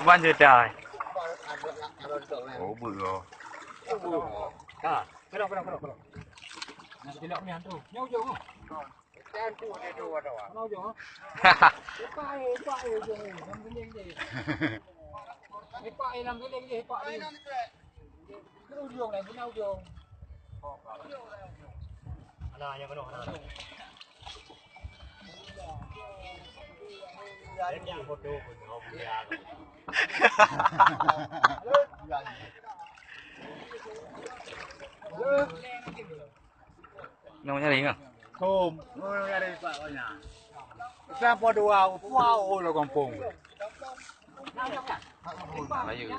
ban giờ trời. Ủa bự rồi. À, cái đâu. Cái lọ này ăn thôi. Nhau vô không? Cái cu này đồ à đâu à? Nhau vô. Cái vô, làm cái gì? Cái làm cái gì? Cái vô này nhau vô. Ana yang kena ana. Yang foto pun kau dia. Nông nhà đình à? Không, nông nhà đình phải ở nhà. Sang foto wow là kampung. Là gì?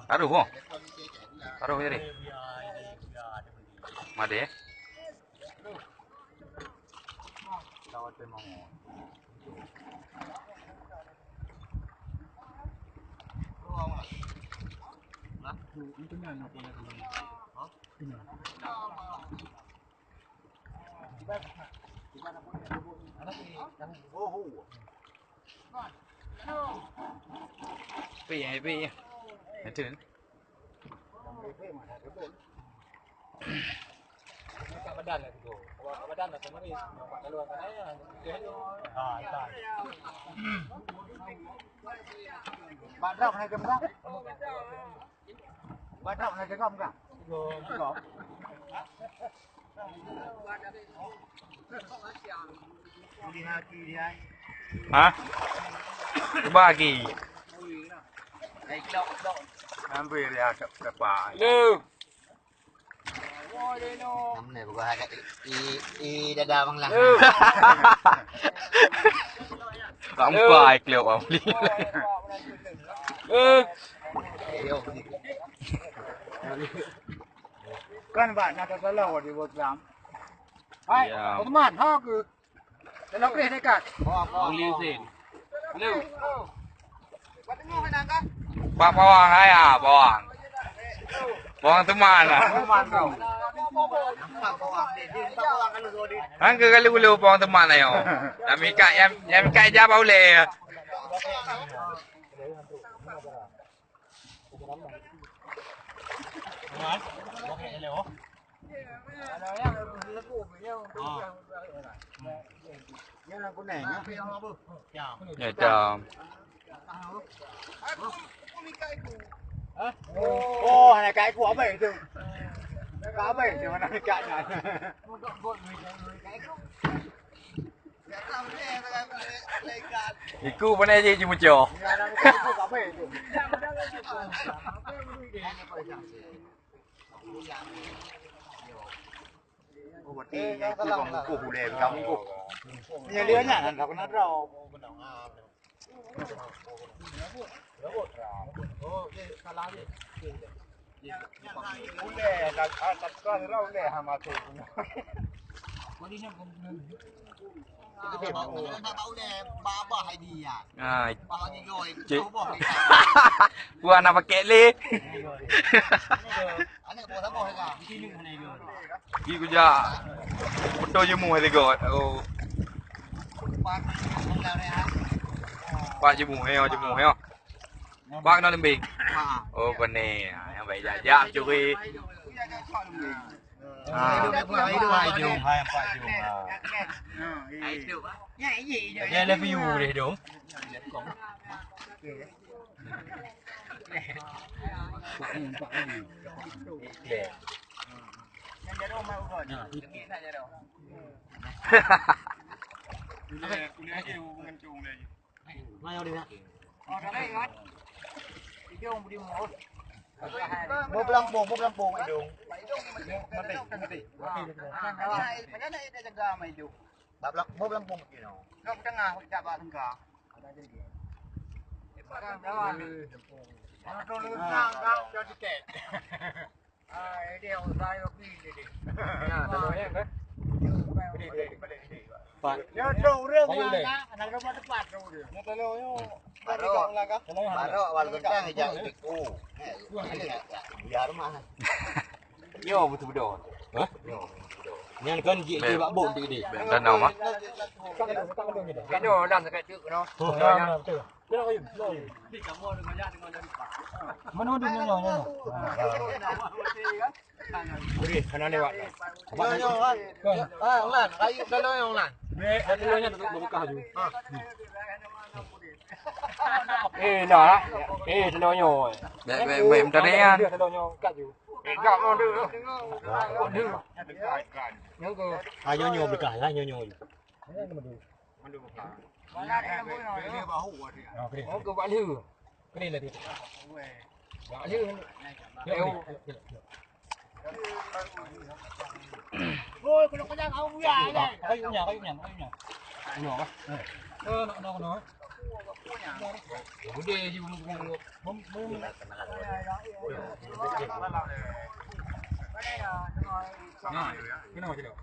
Ada không? Ada không jadi? Made? Pi. Itu. Kat badan lah tu. Kalau kat badan lah semua ni nampak keluar kat air. Tak. Badak nak ke berapa? Badak nak ke berapa? Gom. Hả? Cái ba kỳ. Nam về thì chập bà. Lưu. Năm này có hai cái y đa bằng lăng. Ông quài kiểu ông đi. Kan bạn nak ke kalau di buat jam. Hai, teman, ha ke. Dalam kereta dekat. Ông Lưu Dền. Lưu. Buat tengok nak kan? Pak bawang hai à, bawang. Bawang teman à. Teman kau. Anh cứ cái lưu bawang teman này oh. Em cãi giá bao lề. Dạ chào. Ô, này cái của bể rồi. Cá bể thì mà nó cạn này. Thì cu bên đây gì chứ một chỗ. Củ để cắm củ. Nhà lứa nhả nó nó rau. À, chị. Gua anak pakai le. Ki kuja. Foto jemu hai tengok. Oh. Pak jemu heo. Bác nó lên biển. Ô bên này em vậy dạ chui. Nghe lên view đi đúng. Một lampung itu. Một lampung gitu. Kau tengah tak bawa tengah. Nó trôi lên ngang cho tiket. Đeo dài vào đi đi. Nhớ trâu rương mà nó có bắt bạt rồi. Nó tới lối. Baru awal kerja ngejak ibu. Biar mana? Yo betul-betul. Yang kan je bak bom di. Dan nama. cắt cái gì đấy cái đồ làm cái chữ nó cái đó cái gì đi cả mua đừng có ra đừng có đi mà nó đừng nhỏ nhỏ đi nó lewat ông lan kayu kalau ông lan cái nó tụi bố cào đó nó nhỏ mềm cho đấy ăn cái nó nhỏ cắt dù gạo nó đưa nhớ cơ nhỏ nhỏ bị cải nhỏ nhỏ nó cứ vãi hư cái này là gì vãi hư yêu ôi nó có đang ông già này cái nhà nhỏ nó đi dùng không cái nào chứ đâu